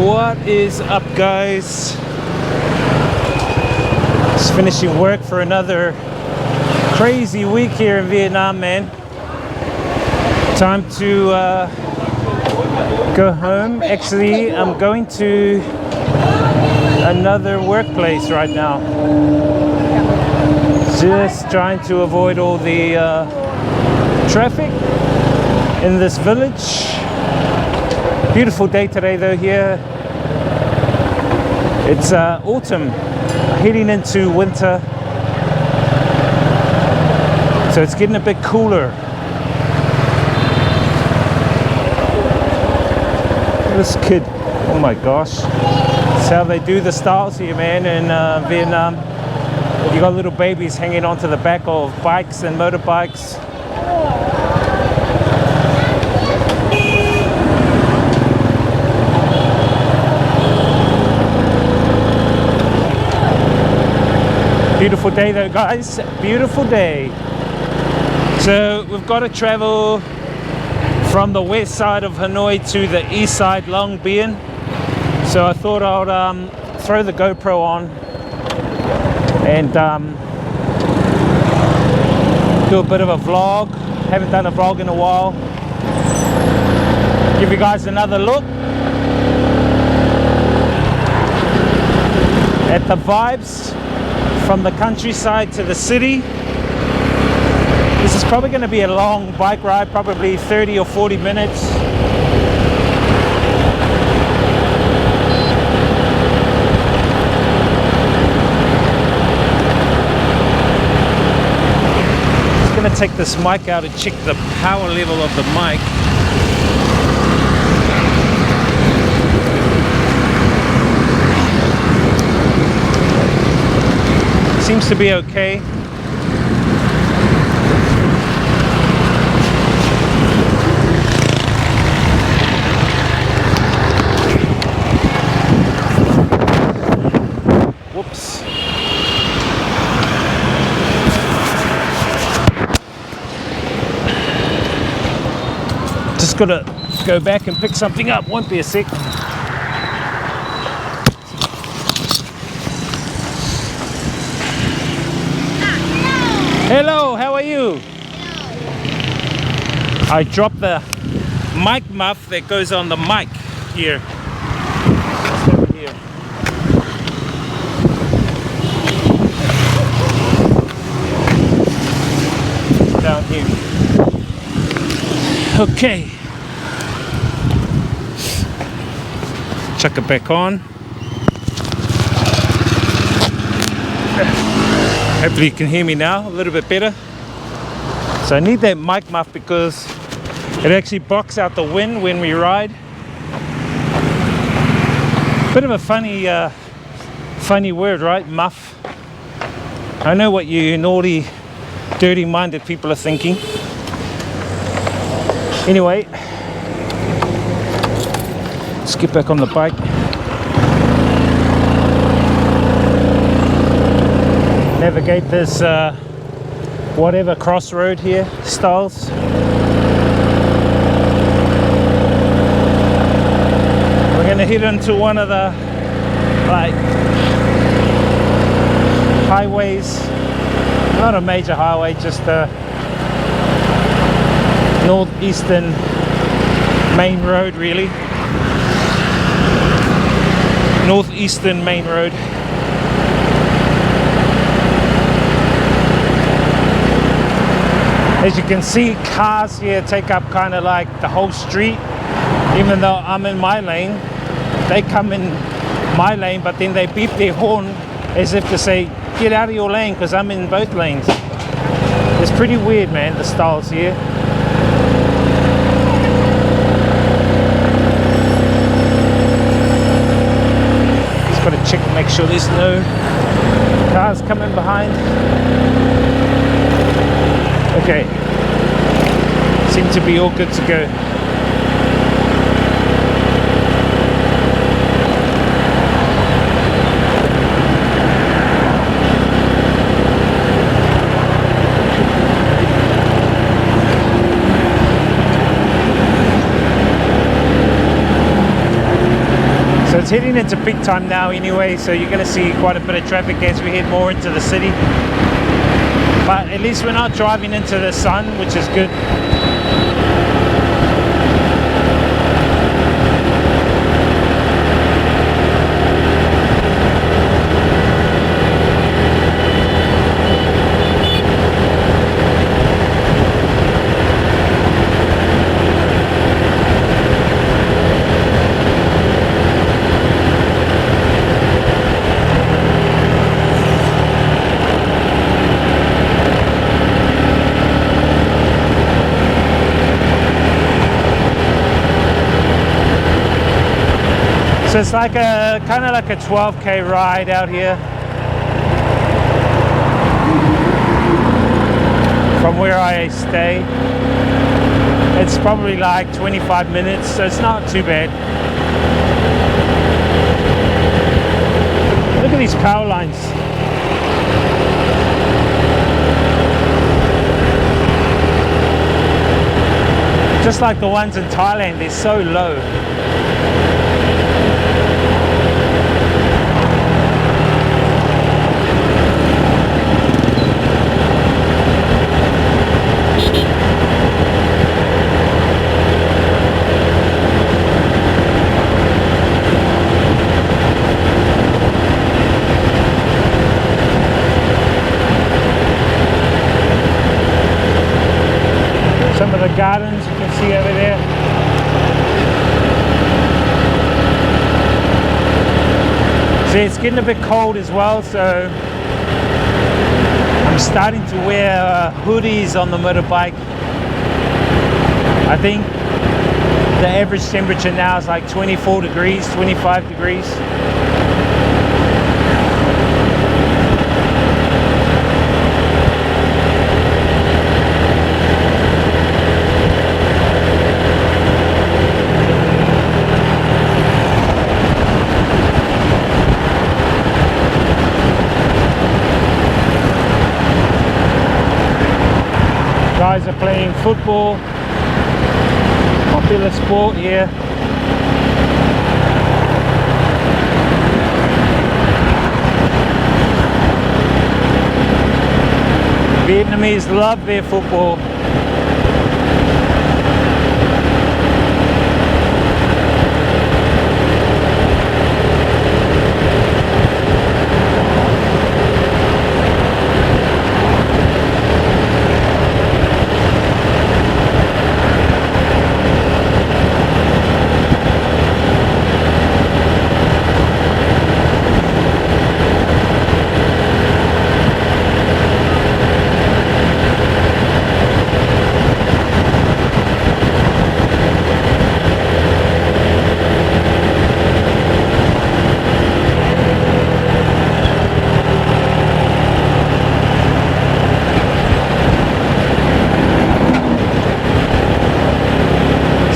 What is up, guys? Just finishing work for another crazy week here in Vietnam, man. Time to go home. Actually, I'm going to another workplace right now. Just trying to avoid all the traffic in this village. Beautiful day today though here. It's autumn, heading into winter. So it's getting a bit cooler. This kid, oh my gosh. That's how they do the styles here, man, in Vietnam. You got little babies hanging onto the back of bikes and motorbikes. Beautiful day though, guys, beautiful day. So we've got to travel from the west side of Hanoi to the east side, Long Bien. So I thought I'd throw the GoPro on and do a bit of a vlog. Haven't done a vlog in a while. Give you guys another look at the vibes from the countryside to the city. This is probably going to be a long bike ride, probably 30 or 40 minutes. Just going to take this mic out and check the power level of the mic. Seems to be okay. Whoops. Just gotta go back and pick something up. Won't be a sec. Hello, how are you? Hello. I dropped the mic muff that goes on the mic here. Just over here. Down here. Okay. Chuck it back on. Hopefully you can hear me now a little bit better. So I need that mic muff because it actually blocks out the wind when we ride. Bit of a funny word, right? Muff. I know what you naughty, dirty-minded people are thinking. Anyway, let's get back on the bike. Navigate this whatever crossroad here, styles. We're gonna head into one of the like highways, not a major highway, just a northeastern main road, really. Northeastern main road. As you can see, cars here take up kind of like the whole street. Even though I'm in my lane, they come in my lane, but then they beep their horn as if to say, get out of your lane, because I'm in both lanes. It's pretty weird, man, the styles here. Just gotta check, make sure there's no cars coming behind. Okay, seem to be all good to go. it's heading into peak time now anyway, so you're going to see quite a bit of traffic as we head more into the city. But at least we're not driving into the sun, which is good. So it's like a kind of like a 12k ride out here from where I stay. It's probably like 25 minutes, so it's not too bad. Look at these power lines. Just like the ones in Thailand, they're so low. Some of the gardens you can see over there. See, it's getting a bit cold as well, so I'm starting to wear hoodies on the motorbike. I think the average temperature now is like 24 degrees, 25 degrees. Guys are playing football, popular sport here. Vietnamese love their football.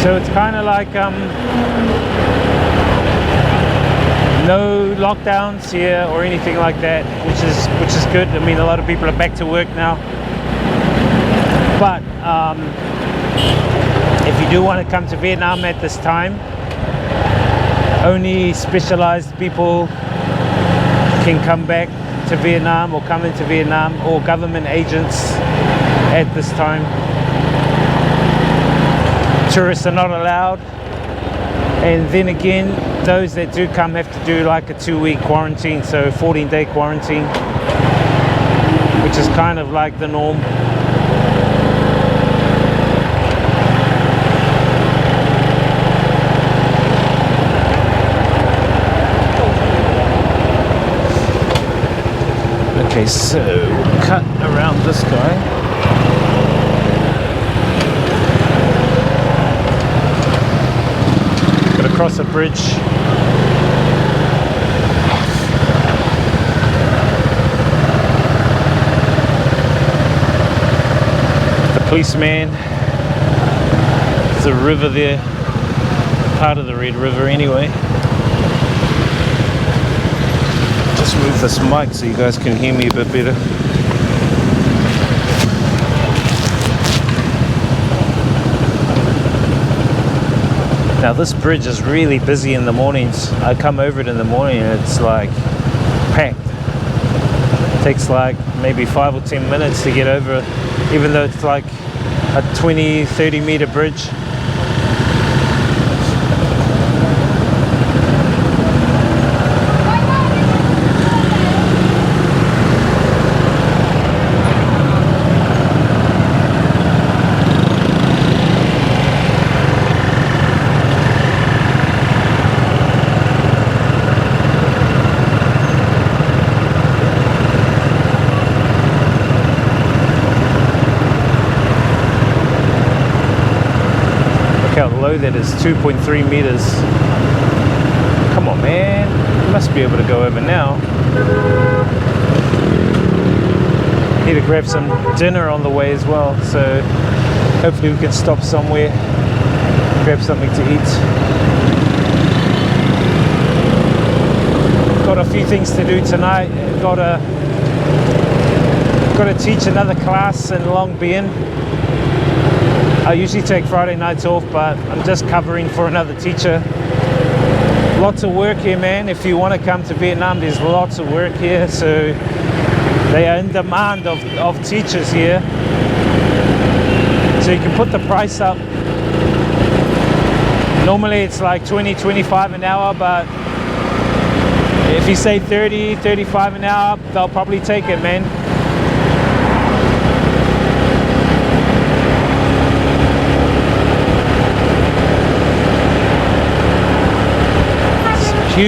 So it's kind of like no lockdowns here or anything like that, which is good. I mean, a lot of people are back to work now. But if you do want to come to Vietnam at this time, only specialized people can come back to Vietnam or come into Vietnam, or government agents at this time. Tourists are not allowed, and then again, those that do come have to do like a 2-week quarantine, so 14-day quarantine, which is kind of like the norm. Okay, so we'll cut around this guy. Across a bridge. The policeman. There's a river there, part of the Red River anyway. Just move this mic so you guys can hear me a bit better. Now this bridge is really busy in the mornings. I come over it in the morning and it's like packed. It takes like maybe 5 or 10 minutes to get over, even though it's like a 20-30 meter bridge. How low that is, 2.3 meters. Come on, man, you must be able to go over now. Need to grab some dinner on the way as well, so hopefully we can stop somewhere, grab something to eat. Got a few things to do tonight. Got to teach another class in Long Bien. I usually take Friday nights off, but I'm just covering for another teacher. Lots of work here, man. If you want to come to Vietnam, there's lots of work here, so they are in demand of teachers here. So you can put the price up. Normally it's like 20-25 an hour, but if you say 30-35 an hour, they'll probably take it, man.